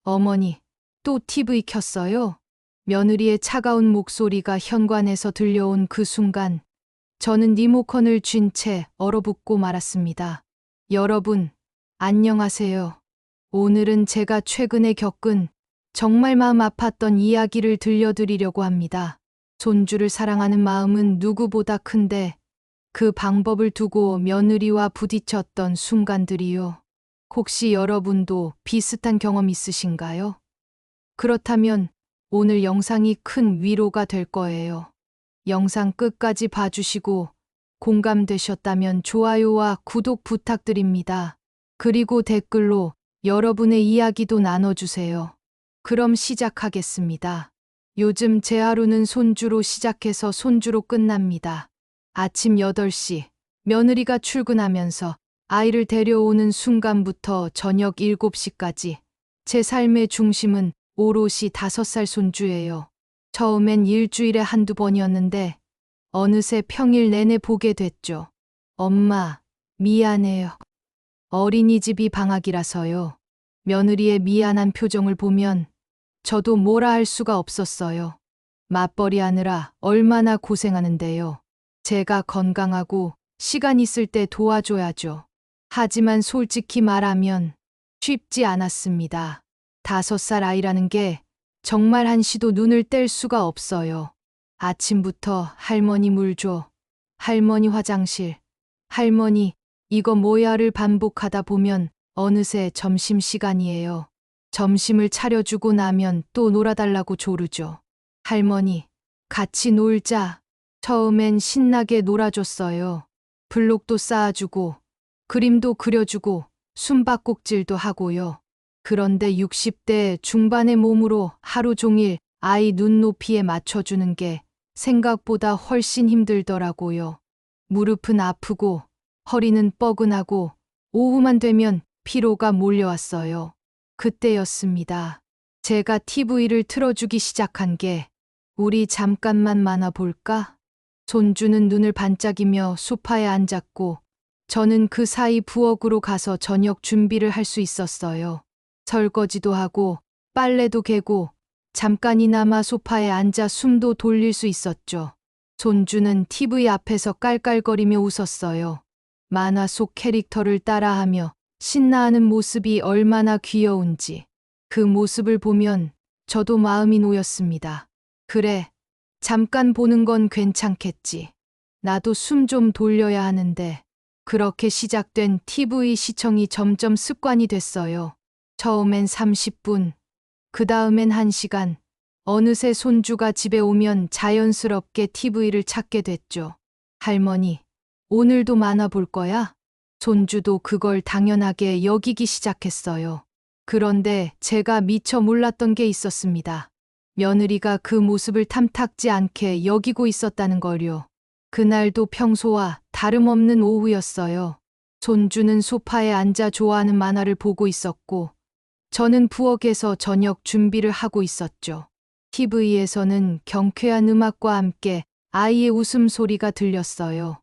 어머니, 또 TV 켰어요? 며느리의 차가운 목소리가 현관에서 들려온 그 순간, 저는 리모컨을 쥔 채 얼어붙고 말았습니다. 여러분, 안녕하세요. 오늘은 제가 최근에 겪은 정말 마음 아팠던 이야기를 들려드리려고 합니다. 손주를 사랑하는 마음은 누구보다 큰데 그 방법을 두고 며느리와 부딪혔던 순간들이요. 혹시 여러분도 비슷한 경험 있으신가요? 그렇다면 오늘 영상이 큰 위로가 될 거예요. 영상 끝까지 봐주시고 공감되셨다면 좋아요와 구독 부탁드립니다. 그리고 댓글로 여러분의 이야기도 나눠주세요. 그럼 시작하겠습니다. 요즘 제 하루는 손주로 시작해서 손주로 끝납니다. 아침 8시, 며느리가 출근하면서 아이를 데려오는 순간부터 저녁 7시까지 제 삶의 중심은 오롯이 5살 손주예요. 처음엔 일주일에 한두 번이었는데 어느새 평일 내내 보게 됐죠. 엄마, 미안해요. 어린이집이 방학이라서요. 며느리의 미안한 표정을 보면 저도 뭐라 할 수가 없었어요. 맞벌이 하느라 얼마나 고생하는데요. 제가 건강하고 시간 있을 때 도와줘야죠. 하지만 솔직히 말하면 쉽지 않았습니다. 5살 아이라는 게 정말 한시도 눈을 뗄 수가 없어요. 아침부터 할머니 물 줘, 할머니 화장실, 할머니 이거 뭐야를 반복하다 보면 어느새 점심시간이에요. 점심을 차려주고 나면 또 놀아달라고 조르죠. 할머니, 같이 놀자. 처음엔 신나게 놀아줬어요. 블록도 쌓아주고, 그림도 그려주고, 숨바꼭질도 하고요. 그런데 60대 중반의 몸으로 하루 종일 아이 눈높이에 맞춰주는 게 생각보다 훨씬 힘들더라고요. 무릎은 아프고, 허리는 뻐근하고, 오후만 되면 피로가 몰려왔어요. 그때였습니다. 제가 TV를 틀어주기 시작한 게 우리 잠깐만 만화 볼까? 손주는 눈을 반짝이며 소파에 앉았고 저는 그 사이 부엌으로 가서 저녁 준비를 할 수 있었어요. 설거지도 하고 빨래도 개고 잠깐이나마 소파에 앉아 숨도 돌릴 수 있었죠. 손주는 TV 앞에서 깔깔거리며 웃었어요. 만화 속 캐릭터를 따라하며 신나하는 모습이 얼마나 귀여운지. 그 모습을 보면 저도 마음이 놓였습니다. 그래, 잠깐 보는 건 괜찮겠지. 나도 숨 좀 돌려야 하는데. 그렇게 시작된 TV 시청이 점점 습관이 됐어요. 처음엔 30분, 그 다음엔 1시간. 어느새 손주가 집에 오면 자연스럽게 TV를 찾게 됐죠. 할머니, 오늘도 만화 볼 거야? 손주도 그걸 당연하게 여기기 시작했어요. 그런데 제가 미처 몰랐던 게 있었습니다. 며느리가 그 모습을 탐탁지 않게 여기고 있었다는 걸요. 그날도 평소와 다름없는 오후였어요. 손주는 소파에 앉아 좋아하는 만화를 보고 있었고, 저는 부엌에서 저녁 준비를 하고 있었죠. TV에서는 경쾌한 음악과 함께 아이의 웃음소리가 들렸어요.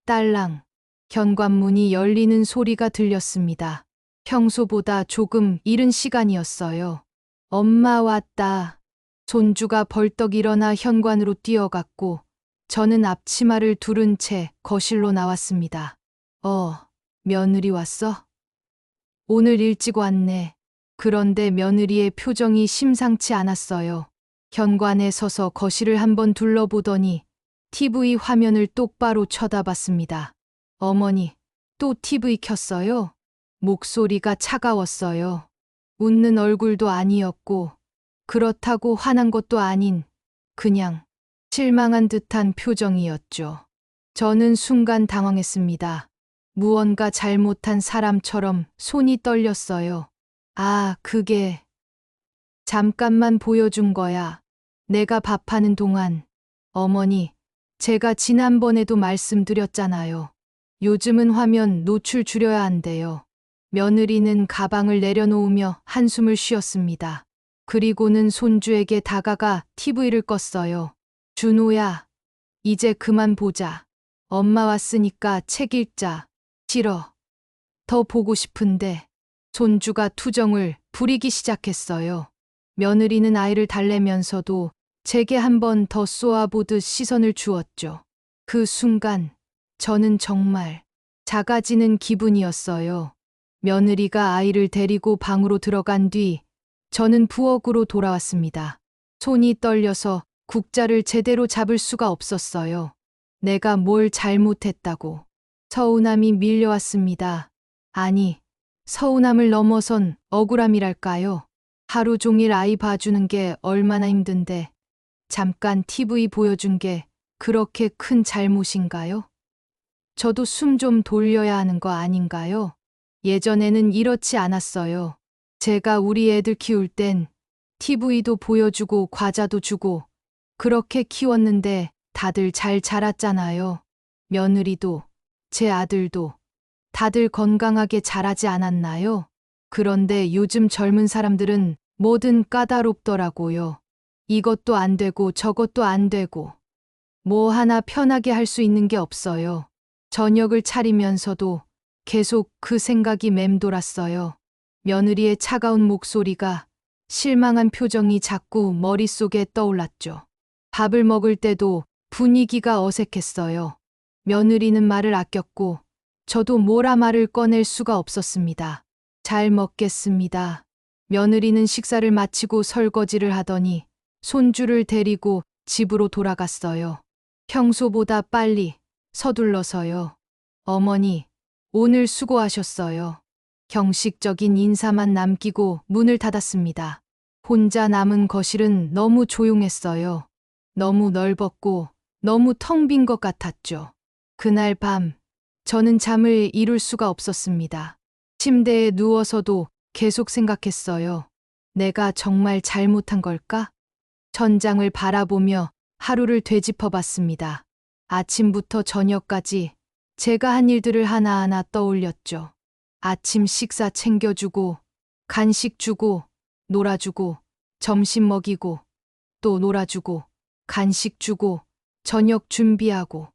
딸랑. 현관문이 열리는 소리가 들렸습니다. 평소보다 조금 이른 시간이었어요. 엄마 왔다. 손주가 벌떡 일어나 현관으로 뛰어갔고 저는 앞치마를 두른 채 거실로 나왔습니다. 며느리 왔어? 오늘 일찍 왔네. 그런데 며느리의 표정이 심상치 않았어요. 현관에 서서 거실을 한번 둘러보더니 TV 화면을 똑바로 쳐다봤습니다. 어머니, 또 TV 켰어요? 목소리가 차가웠어요. 웃는 얼굴도 아니었고, 그렇다고 화난 것도 아닌, 그냥 실망한 듯한 표정이었죠. 저는 순간 당황했습니다. 무언가 잘못한 사람처럼 손이 떨렸어요. 아, 그게 잠깐만 보여준 거야. 내가 밥하는 동안. 어머니, 제가 지난번에도 말씀드렸잖아요. 요즘은 화면 노출 줄여야 한대요. 며느리는 가방을 내려놓으며 한숨을 쉬었습니다. 그리고는 손주에게 다가가 TV를 껐어요. 준호야, 이제 그만 보자. 엄마 왔으니까 책 읽자. 싫어. 더 보고 싶은데. 손주가 투정을 부리기 시작했어요. 며느리는 아이를 달래면서도 제게 한 번 더 쏘아보듯 시선을 주었죠. 그 순간 저는 정말 작아지는 기분이었어요. 며느리가 아이를 데리고 방으로 들어간 뒤 저는 부엌으로 돌아왔습니다. 손이 떨려서 국자를 제대로 잡을 수가 없었어요. 내가 뭘 잘못했다고. 서운함이 밀려왔습니다. 아니, 서운함을 넘어선 억울함이랄까요. 하루 종일 아이 봐주는 게 얼마나 힘든데 잠깐 TV 보여준 게 그렇게 큰 잘못인가요? 저도 숨 좀 돌려야 하는 거 아닌가요? 예전에는 이렇지 않았어요. 제가 우리 애들 키울 땐 TV도 보여주고 과자도 주고 그렇게 키웠는데 다들 잘 자랐잖아요. 며느리도 제 아들도 다들 건강하게 자라지 않았나요? 그런데 요즘 젊은 사람들은 뭐든 까다롭더라고요. 이것도 안 되고 저것도 안 되고 뭐 하나 편하게 할 수 있는 게 없어요. 저녁을 차리면서도 계속 그 생각이 맴돌았어요. 며느리의 차가운 목소리가 실망한 표정이 자꾸 머릿속에 떠올랐죠. 밥을 먹을 때도 분위기가 어색했어요. 며느리는 말을 아꼈고 저도 뭐라 말을 꺼낼 수가 없었습니다. 잘 먹겠습니다. 며느리는 식사를 마치고 설거지를 하더니 손주를 데리고 집으로 돌아갔어요. 평소보다 빨리 서둘러서요. 어머니, 오늘 수고하셨어요. 형식적인 인사만 남기고 문을 닫았습니다. 혼자 남은 거실은 너무 조용했어요. 너무 넓었고 너무 텅 빈 것 같았죠. 그날 밤 저는 잠을 이룰 수가 없었습니다. 침대에 누워서도 계속 생각했어요. 내가 정말 잘못한 걸까? 천장을 바라보며 하루를 되짚어 봤습니다. 아침부터 저녁까지 제가 한 일들을 하나하나 떠올렸죠. 아침 식사 챙겨주고, 간식 주고, 놀아주고, 점심 먹이고, 또 놀아주고, 간식 주고, 저녁 준비하고,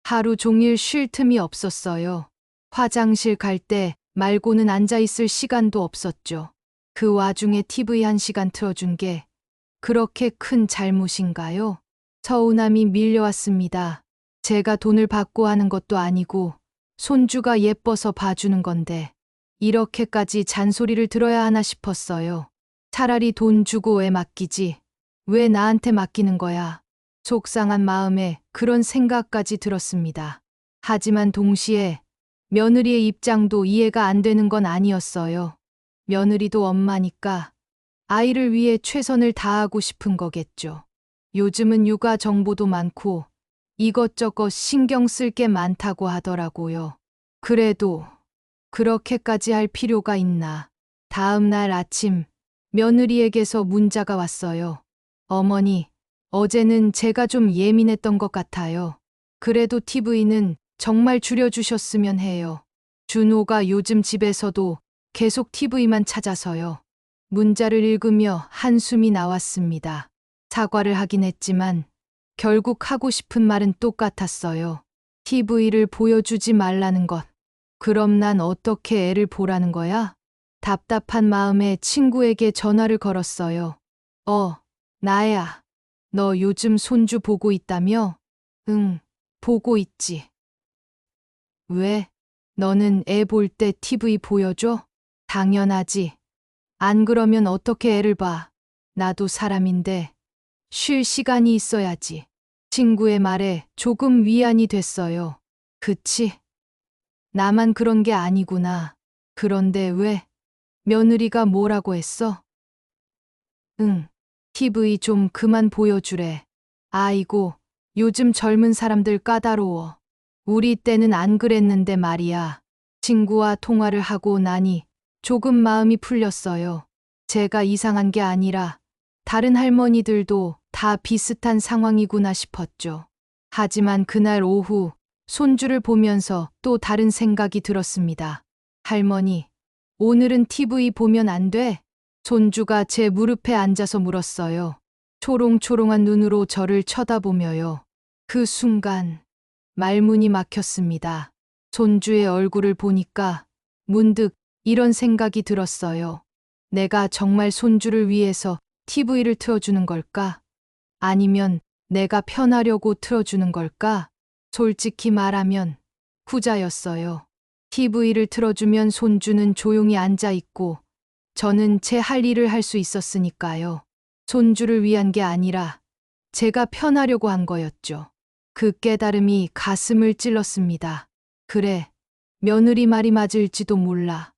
하루 종일 쉴 틈이 없었어요. 화장실 갈 때 말고는 앉아있을 시간도 없었죠. 그 와중에 TV 1시간 틀어준 게 그렇게 큰 잘못인가요? 서운함이 밀려왔습니다. 제가 돈을 받고 하는 것도 아니고 손주가 예뻐서 봐주는 건데 이렇게까지 잔소리를 들어야 하나 싶었어요. 차라리 돈 주고 애 맡기지. 왜 나한테 맡기는 거야? 속상한 마음에 그런 생각까지 들었습니다. 하지만 동시에 며느리의 입장도 이해가 안 되는 건 아니었어요. 며느리도 엄마니까 아이를 위해 최선을 다하고 싶은 거겠죠. 요즘은 육아 정보도 많고 이것저것 신경 쓸 게 많다고 하더라고요. 그래도 그렇게까지 할 필요가 있나. 다음 날 아침 며느리에게서 문자가 왔어요. 어머니, 어제는 제가 좀 예민했던 것 같아요. 그래도 TV는 정말 줄여주셨으면 해요. 준호가 요즘 집에서도 계속 TV만 찾아서요. 문자를 읽으며 한숨이 나왔습니다. 사과를 하긴 했지만 결국 하고 싶은 말은 똑같았어요. TV를 보여주지 말라는 것. 그럼 난 어떻게 애를 보라는 거야? 답답한 마음에 친구에게 전화를 걸었어요. 나야. 너 요즘 손주 보고 있다며? 응, 보고 있지. 왜? 너는 애 볼 때 TV 보여줘? 당연하지. 안 그러면 어떻게 애를 봐? 나도 사람인데 쉴 시간이 있어야지. 친구의 말에 조금 위안이 됐어요. 그치? 나만 그런 게 아니구나. 그런데 왜? 며느리가 뭐라고 했어? 응, TV 좀 그만 보여주래. 아이고, 요즘 젊은 사람들 까다로워. 우리 때는 안 그랬는데 말이야. 친구와 통화를 하고 나니 조금 마음이 풀렸어요. 제가 이상한 게 아니라 다른 할머니들도 다 비슷한 상황이구나 싶었죠. 하지만 그날 오후 손주를 보면서 또 다른 생각이 들었습니다. 할머니, 오늘은 TV 보면 안 돼? 손주가 제 무릎에 앉아서 물었어요. 초롱초롱한 눈으로 저를 쳐다보며요. 그 순간 말문이 막혔습니다. 손주의 얼굴을 보니까 문득 이런 생각이 들었어요. 내가 정말 손주를 위해서 TV를 틀어주는 걸까? 아니면 내가 편하려고 틀어주는 걸까? 솔직히 말하면 후자였어요. TV를 틀어주면 손주는 조용히 앉아 있고 저는 제 할 일을 할 수 있었으니까요. 손주를 위한 게 아니라 제가 편하려고 한 거였죠. 그 깨달음이 가슴을 찔렀습니다. 그래, 며느리 말이 맞을지도 몰라.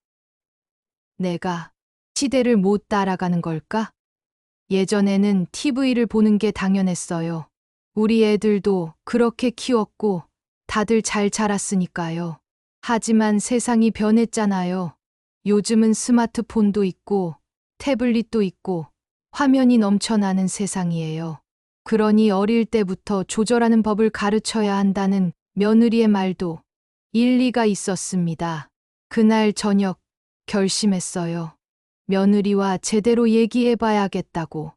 내가 시대를 못 따라가는 걸까? 예전에는 TV를 보는 게 당연했어요. 우리 애들도 그렇게 키웠고 다들 잘 자랐으니까요. 하지만 세상이 변했잖아요. 요즘은 스마트폰도 있고 태블릿도 있고 화면이 넘쳐나는 세상이에요. 그러니 어릴 때부터 조절하는 법을 가르쳐야 한다는 며느리의 말도 일리가 있었습니다. 그날 저녁 결심했어요. 며느리와 제대로 얘기해 봐야겠다고.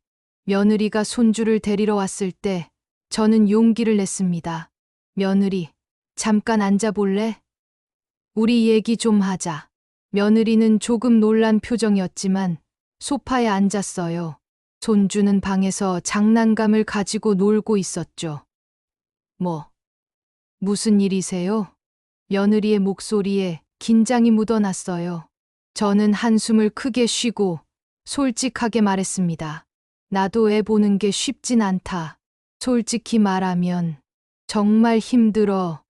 며느리가 손주를 데리러 왔을 때 저는 용기를 냈습니다. 며느리, 잠깐 앉아볼래? 우리 얘기 좀 하자. 며느리는 조금 놀란 표정이었지만 소파에 앉았어요. 손주는 방에서 장난감을 가지고 놀고 있었죠. 무슨 일이세요? 며느리의 목소리에 긴장이 묻어났어요. 저는 한숨을 크게 쉬고 솔직하게 말했습니다. 나도 애 보는 게 쉽진 않다. 솔직히 말하면 정말 힘들어.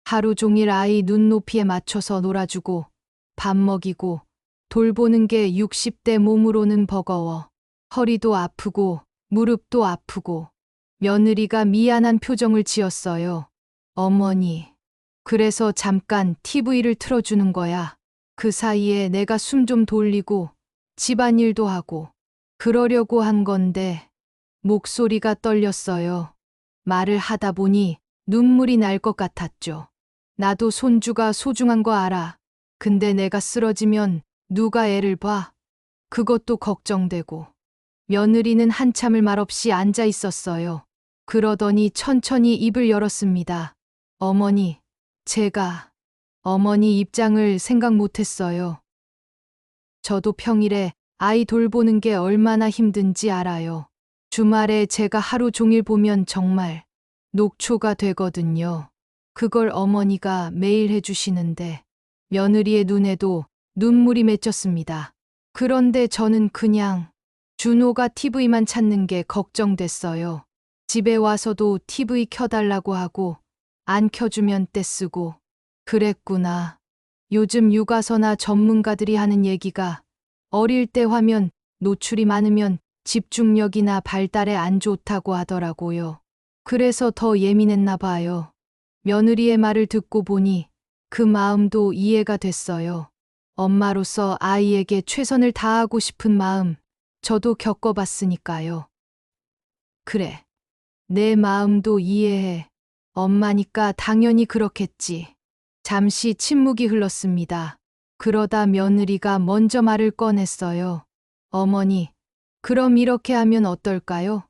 하루 종일 아이 눈높이에 맞춰서 놀아주고 밥 먹이고 돌보는 게 60대 몸으로는 버거워. 허리도 아프고 무릎도 아프고. 며느리가 미안한 표정을 지었어요. 어머니, 그래서 잠깐 TV를 틀어주는 거야. 그 사이에 내가 숨 좀 돌리고 집안일도 하고 그러려고 한 건데 목소리가 떨렸어요. 말을 하다 보니 눈물이 날 것 같았죠. 나도 손주가 소중한 거 알아. 근데 내가 쓰러지면 누가 애를 봐? 그것도 걱정되고. 며느리는 한참을 말없이 앉아 있었어요. 그러더니 천천히 입을 열었습니다. 어머니, 제가 어머니 입장을 생각 못했어요. 저도 평일에 아이 돌보는 게 얼마나 힘든지 알아요. 주말에 제가 하루 종일 보면 정말 녹초가 되거든요. 그걸 어머니가 매일 해주시는데 며느리의 눈에도 눈물이 맺혔습니다. 그런데 저는 그냥 준호가 TV만 찾는 게 걱정됐어요. 집에 와서도 TV 켜달라고 하고 안 켜주면 떼쓰고. 그랬구나. 요즘 육아서나 전문가들이 하는 얘기가 어릴 때 화면 노출이 많으면 집중력이나 발달에 안 좋다고 하더라고요. 그래서 더 예민했나 봐요. 며느리의 말을 듣고 보니 그 마음도 이해가 됐어요. 엄마로서 아이에게 최선을 다하고 싶은 마음, 저도 겪어봤으니까요. 그래, 내 마음도 이해해. 엄마니까 당연히 그렇겠지. 잠시 침묵이 흘렀습니다. 그러다 며느리가 먼저 말을 꺼냈어요. 어머니, 그럼 이렇게 하면 어떨까요?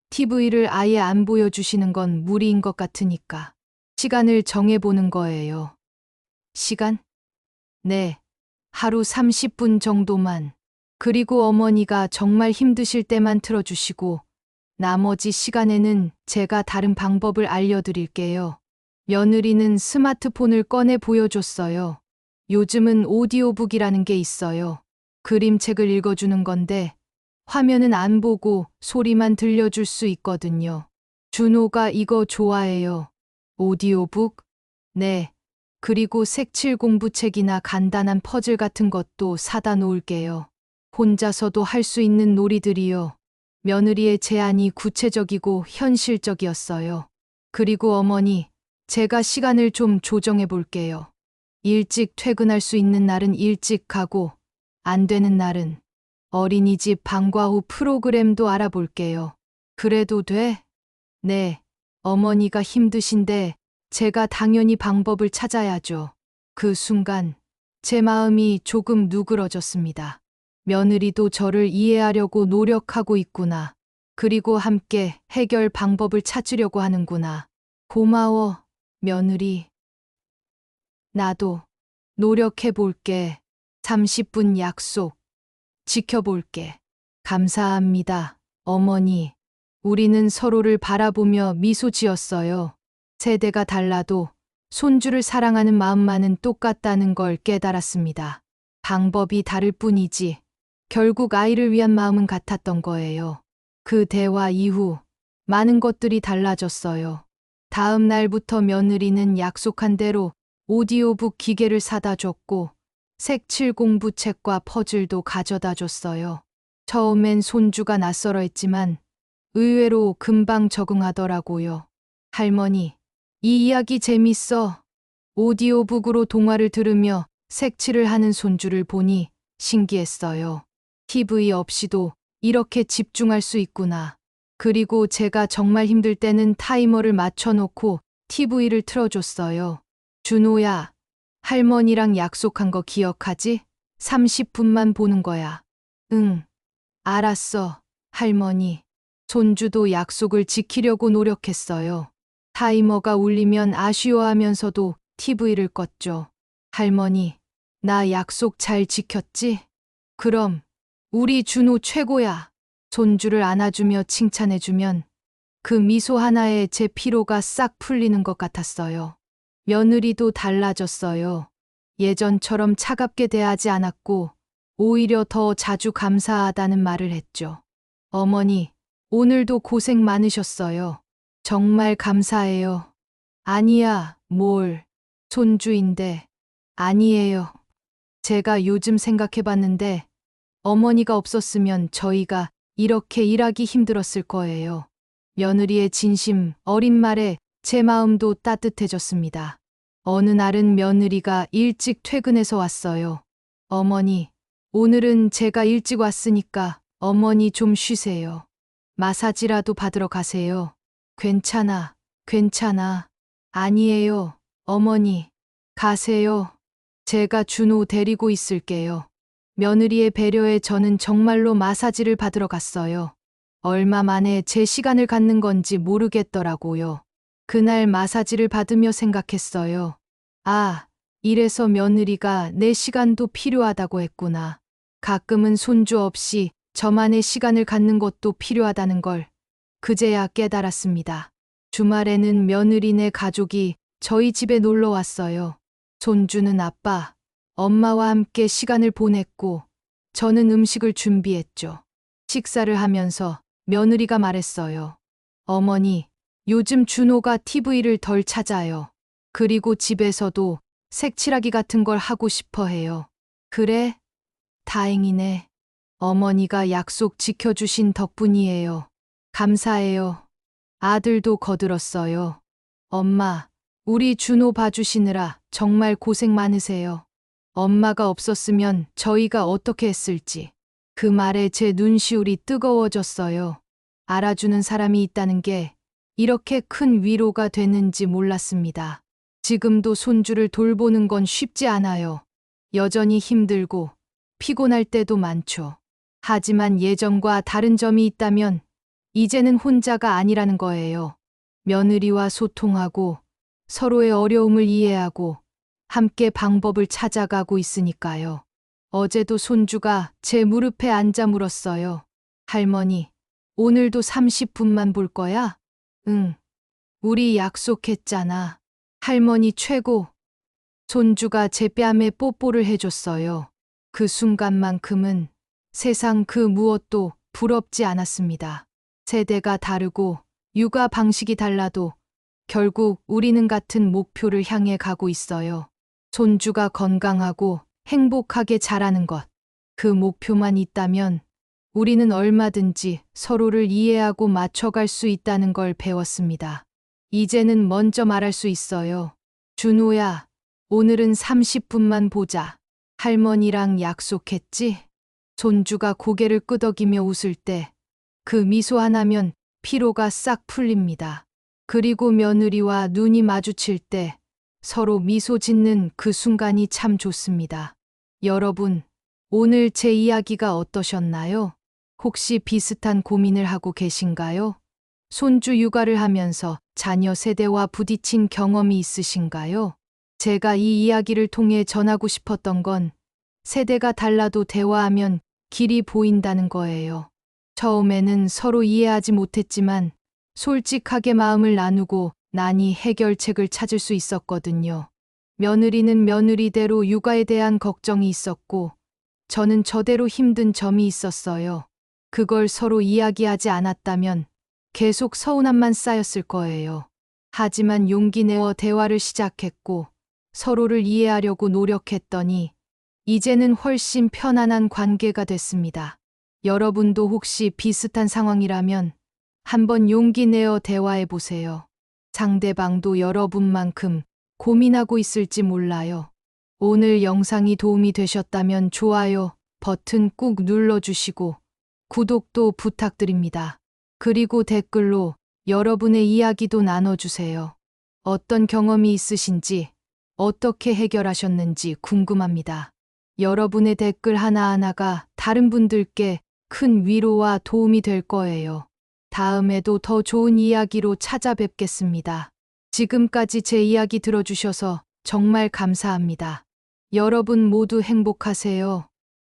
TV를 아예 안 보여주시는 건 무리인 것 같으니까. 시간을 정해보는 거예요. 시간? 네, 하루 30분 정도만. 그리고 어머니가 정말 힘드실 때만 틀어주시고, 나머지 시간에는 제가 다른 방법을 알려드릴게요. 며느리는 스마트폰을 꺼내 보여줬어요. 요즘은 오디오북이라는 게 있어요. 그림책을 읽어주는 건데, 화면은 안 보고 소리만 들려줄 수 있거든요. 준호가 이거 좋아해요. 오디오북? 네. 그리고 색칠 공부책이나 간단한 퍼즐 같은 것도 사다 놓을게요. 혼자서도 할 수 있는 놀이들이요. 며느리의 제안이 구체적이고 현실적이었어요. 그리고 어머니, 제가 시간을 좀 조정해 볼게요. 일찍 퇴근할 수 있는 날은 일찍 가고, 안 되는 날은 어린이집 방과 후 프로그램도 알아볼게요. 그래도 돼? 네. 어머니가 힘드신데 제가 당연히 방법을 찾아야죠. 그 순간 제 마음이 조금 누그러졌습니다. 며느리도 저를 이해하려고 노력하고 있구나. 그리고 함께 해결 방법을 찾으려고 하는구나. 고마워, 며느리. 나도 노력해 볼게. 30분 약속. 지켜볼게. 감사합니다, 어머니. 우리는 서로를 바라보며 미소 지었어요. 세대가 달라도 손주를 사랑하는 마음만은 똑같다는 걸 깨달았습니다. 방법이 다를 뿐이지 결국 아이를 위한 마음은 같았던 거예요. 그 대화 이후 많은 것들이 달라졌어요. 다음 날부터 며느리는 약속한 대로 오디오북 기계를 사다 줬고 색칠 공부책과 퍼즐도 가져다 줬어요. 처음엔 손주가 낯설어 했지만 의외로 금방 적응하더라고요. 할머니, 이 이야기 재밌어. 오디오북으로 동화를 들으며 색칠을 하는 손주를 보니 신기했어요. TV 없이도 이렇게 집중할 수 있구나. 그리고 제가 정말 힘들 때는 타이머를 맞춰놓고 TV를 틀어줬어요. 준호야, 할머니랑 약속한 거 기억하지? 30분만 보는 거야. 응, 알았어, 할머니. 손주도 약속을 지키려고 노력했어요. 타이머가 울리면 아쉬워하면서도 TV를 껐죠. 할머니, 나 약속 잘 지켰지? 그럼, 우리 준호 최고야. 손주를 안아주며 칭찬해주면 그 미소 하나에 제 피로가 싹 풀리는 것 같았어요. 며느리도 달라졌어요. 예전처럼 차갑게 대하지 않았고 오히려 더 자주 감사하다는 말을 했죠. 어머니, 오늘도 고생 많으셨어요. 정말 감사해요. 아니야, 뭘. 손주인데. 아니에요. 제가 요즘 생각해봤는데 어머니가 없었으면 저희가 이렇게 일하기 힘들었을 거예요. 며느리의 진심, 어린 말에 제 마음도 따뜻해졌습니다. 어느 날은 며느리가 일찍 퇴근해서 왔어요. 어머니, 오늘은 제가 일찍 왔으니까 어머니 좀 쉬세요. 마사지라도 받으러 가세요. 괜찮아, 괜찮아. 아니에요, 어머니. 가세요. 제가 준호 데리고 있을게요. 며느리의 배려에 저는 정말로 마사지를 받으러 갔어요. 얼마 만에 제 시간을 갖는 건지 모르겠더라고요. 그날 마사지를 받으며 생각했어요. 아, 이래서 며느리가 내 시간도 필요하다고 했구나. 가끔은 손주 없이 저만의 시간을 갖는 것도 필요하다는 걸 그제야 깨달았습니다. 주말에는 며느리네 가족이 저희 집에 놀러 왔어요. 손주는 아빠, 엄마와 함께 시간을 보냈고 저는 음식을 준비했죠. 식사를 하면서 며느리가 말했어요. 어머니, 요즘 준호가 TV를 덜 찾아요. 그리고 집에서도 색칠하기 같은 걸 하고 싶어 해요. 그래? 다행이네. 어머니가 약속 지켜주신 덕분이에요. 감사해요. 아들도 거들었어요. 엄마, 우리 준호 봐주시느라 정말 고생 많으세요. 엄마가 없었으면 저희가 어떻게 했을지. 그 말에 제 눈시울이 뜨거워졌어요. 알아주는 사람이 있다는 게 이렇게 큰 위로가 되는지 몰랐습니다. 지금도 손주를 돌보는 건 쉽지 않아요. 여전히 힘들고 피곤할 때도 많죠. 하지만 예전과 다른 점이 있다면 이제는 혼자가 아니라는 거예요. 며느리와 소통하고 서로의 어려움을 이해하고 함께 방법을 찾아가고 있으니까요. 어제도 손주가 제 무릎에 앉아 물었어요. 할머니, 오늘도 30분만 볼 거야? 응. 우리 약속했잖아. 할머니 최고. 손주가 제 뺨에 뽀뽀를 해줬어요. 그 순간만큼은 세상 그 무엇도 부럽지 않았습니다. 세대가 다르고 육아 방식이 달라도 결국 우리는 같은 목표를 향해 가고 있어요. 손주가 건강하고 행복하게 자라는 것. 그 목표만 있다면 우리는 얼마든지 서로를 이해하고 맞춰갈 수 있다는 걸 배웠습니다. 이제는 먼저 말할 수 있어요. 준호야, 오늘은 30분만 보자. 할머니랑 약속했지? 손주가 고개를 끄덕이며 웃을 때 그 미소 하나면 피로가 싹 풀립니다. 그리고 며느리와 눈이 마주칠 때 서로 미소 짓는 그 순간이 참 좋습니다. 여러분, 오늘 제 이야기가 어떠셨나요? 혹시 비슷한 고민을 하고 계신가요? 손주 육아를 하면서 자녀 세대와 부딪힌 경험이 있으신가요? 제가 이 이야기를 통해 전하고 싶었던 건 세대가 달라도 대화하면 길이 보인다는 거예요. 처음에는 서로 이해하지 못했지만 솔직하게 마음을 나누고 나니 해결책을 찾을 수 있었거든요. 며느리는 며느리대로 육아에 대한 걱정이 있었고 저는 저대로 힘든 점이 있었어요. 그걸 서로 이야기하지 않았다면 계속 서운함만 쌓였을 거예요. 하지만 용기 내어 대화를 시작했고 서로를 이해하려고 노력했더니 이제는 훨씬 편안한 관계가 됐습니다. 여러분도 혹시 비슷한 상황이라면 한번 용기 내어 대화해 보세요. 상대방도 여러분만큼 고민하고 있을지 몰라요. 오늘 영상이 도움이 되셨다면 좋아요 버튼 꾹 눌러주시고 구독도 부탁드립니다. 그리고 댓글로 여러분의 이야기도 나눠주세요. 어떤 경험이 있으신지, 어떻게 해결하셨는지 궁금합니다. 여러분의 댓글 하나하나가 다른 분들께 큰 위로와 도움이 될 거예요. 다음에도 더 좋은 이야기로 찾아뵙겠습니다. 지금까지 제 이야기 들어주셔서 정말 감사합니다. 여러분 모두 행복하세요.